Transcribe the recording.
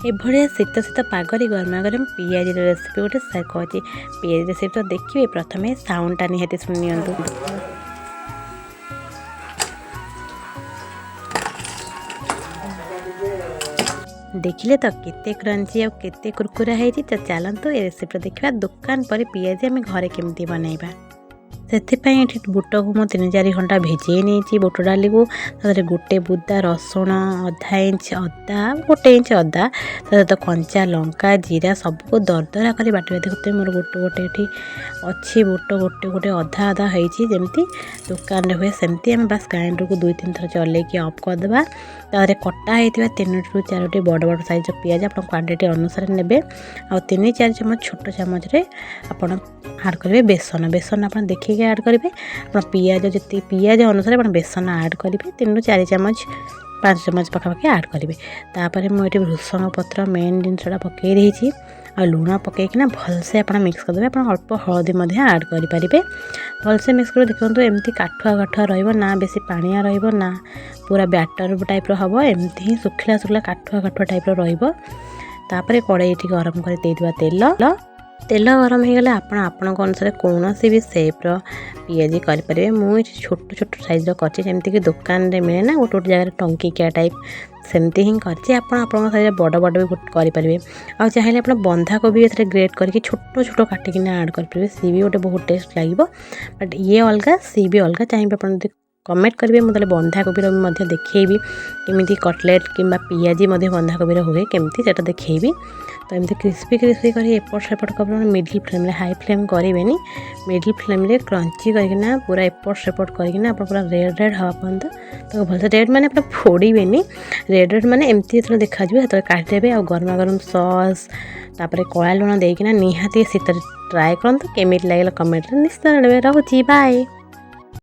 ଏଭଳିଆ ଶୀତ ଶୀତ ପାଗରେ ଗରମା ଗରମ ପିଆଜିର ରେସିପି ଗୋଟେ ସେୟାର କରୁଛି। ପିଆଜି ରେସିପି ତ ଦେଖିବେ, ପ୍ରଥମେ ସାଉଣ୍ଡଟା ନିହାତି ଶୁଣି ନିଅନ୍ତୁ। ଦେଖିଲେ ତ କେତେ କ୍ରଞ୍ଚି ଆଉ କେତେ କୁରକୁରା ହେଇଛି। ତ ଚାଲନ୍ତୁ ଏ ରେସିପିଟା ଦେଖିବା ଦୋକାନ ପରେ ପିଆଜି ଆମେ ଘରେ କେମିତି ବନେଇବା। ସେଥିପାଇଁ ଏଠି ବୁଟକୁ ମୁଁ 3-4 ଘଣ୍ଟା ଭିଜେଇ ନେଇଛି। ବୁଟ ଡାଲିକୁ ତାପରେ ଗୋଟେ ବୁଦା ରସୁଣ, ଅଧା ଇଞ୍ଚ ଅଦା, 1 ଇଞ୍ଚ ଅଦା, ତା ସହିତ କଞ୍ଚା ଲଙ୍କା, ଜିରା ସବୁକୁ ଦରଦରା କରି ବାଟିବା। ଦେଖୁଥିବେ ମୋର ଗୋଟେ ଏଠି ଅଛି ବୁଟ ଗୋଟେ ଅଧା ଅଧା ହେଇଛି, ଯେମିତି ଦୋକାନରେ ହୁଏ ସେମିତି। ଆମେ ବାସ୍ ଗ୍ରାଇଣ୍ଡରକୁ 2-3 ଥର ଚଲେଇକି ଅଫ୍ କରିଦେବା। ତାପରେ କଟା ହେଇଥିବା 3ରୁ 4ଟି ବଡ଼ ବଡ଼ ସାଇଜ୍ର ପିଆଜ ଆପଣ କ୍ୱାଣ୍ଟିଟି ଅନୁସାରେ ନେବେ। ଆଉ 3-4 ଚାମଚ ଛୋଟ ଚାମଚରେ ଆପଣ ଆଡ଼୍ କରିବେ ବେସନ ଆପଣ ଦେଖିକି ଆଡ଼୍ କରିବେ। ଆପଣ ପିଆଜ ଯେତିକି ପିଆଜ ଅନୁସାରେ ଆପଣ ବେସନ ଆଡ଼୍ କରିବେ। 3ରୁ 4 ଚାମଚ 5 ଚାମଚ ପାଖାପାଖି ଆଡ଼୍ କରିବେ। ତାପରେ ମୁଁ ଏଠି ଭୃଷଙ୍ଗ ପତ୍ର ମେନ୍ ଜିନିଷଟା ପକାଇ ଦେଇଛି। ଆଉ ଲୁଣ ପକାଇକିନା ଭଲସେ ଆପଣ ମିକ୍ସ କରିଦେବେ। ଆପଣ ଅଳ୍ପ ହଳଦୀ ମଧ୍ୟ ଆଡ଼୍ କରିପାରିବେ। ଭଲସେ ମିକ୍ସ କରି ଦେଖନ୍ତୁ, ଏମିତି କାଠୁଆ ରହିବ ନା, ବେଶୀ ପାଣିଆ ରହିବ ନା, ପୁରା ବ୍ୟାଟର ଟାଇପ୍ର ହେବ। ଏମିତି ହିଁ ଶୁଖିଲା କାଠୁଆ ଟାଇପ୍ର ରହିବ। ତାପରେ କଡ଼େଇଟି ଗରମ କରି ଦେଇଦେବା ତେଲ ଗରମ ହେଇଗଲେ ଆପଣ ଆପଣଙ୍କ ଅନୁସାରେ କୌଣସି ବି ସେପ୍ର ପିଆଜି କରିପାରିବେ। ମୁଁ ଏଠି ଛୋଟ ସାଇଜ୍ର କରିଛି, ଯେମିତିକି ଦୋକାନରେ ମିଳେ ନା ଗୋଟେ ଜାଗାରେ ଟଙ୍କିକିଆ ଟାଇପ୍, ସେମିତି ହିଁ କରିଛି। ଆପଣ ଆପଣଙ୍କ ସାଇଜ୍ରେ ବଡ଼ ବି କରିପାରିବେ। ଆଉ ଚାହିଁଲେ ଆପଣ ବନ୍ଧାକୋବି ଏଥିରେ ଗ୍ରେଟ୍ କରିକି ଛୋଟ କାଟିକିନା ଆଡ଼୍ କରିପାରିବେ। ସିଏ ବି ଗୋଟେ ବହୁତ ଟେଷ୍ଟ ଲାଗିବ। ବଟ୍ ଇଏ ଅଲଗା, ସିଏ ବି ଅଲଗା। ଚାହିଁବେ ଆପଣ ଯଦି କମେଣ୍ଟ କରିବେ, ମୁଁ ତାହେଲେ ବନ୍ଧାକୋବିର ମଧ୍ୟ ଦେଖେଇବି କେମିତି କଟଲେଟ୍ କିମ୍ବା ପିଆଜି ମଧ୍ୟ ବନ୍ଧାକୋବିର ହୁଏ କେମିତି, ସେଇଟା ଦେଖେଇବି। ତ ଏମିତି କ୍ରିସ୍ପି କରି ଏପଟ ସେପଟ କରିବେ। ମିଡ଼ିଲ୍ ଫ୍ଲେମ୍ରେ, ହାଇ ଫ୍ଲେମ୍ କରିବେନି, ମିଡ଼ିଲ୍ ଫ୍ଲେମ୍ରେ କ୍ରଞ୍ଚି କରିକିନା ପୁରା ଏପଟ ସେପଟ କରିକିନା ଆପଣ ପୁରା ରେଡ଼୍ ହେବା ପର୍ଯ୍ୟନ୍ତ ତାକୁ ଭଲସେ, ରେଡ଼୍ ମାନେ ଆପଣ ପୋଡ଼ିବେନି, ରେଡ଼୍ ମାନେ ଏମିତି ଯେତେବେଳେ ଦେଖାଯିବ ସେତେବେଳେ କାଢ଼ିଦେବେ। ଆଉ ଗରମା ଗରମ ସସ୍ ତାପରେ କଳା ଲୁଣ ଦେଇକିନା ନିହାତି ଶୀତରେ ଟ୍ରାଏ କରନ୍ତୁ। କେମିତି ଲାଗିଲା କମେଣ୍ଟରେ ନିଶ୍ଚୟ ଜଣାଇବେ। ରହୁଛି, ବାଏ।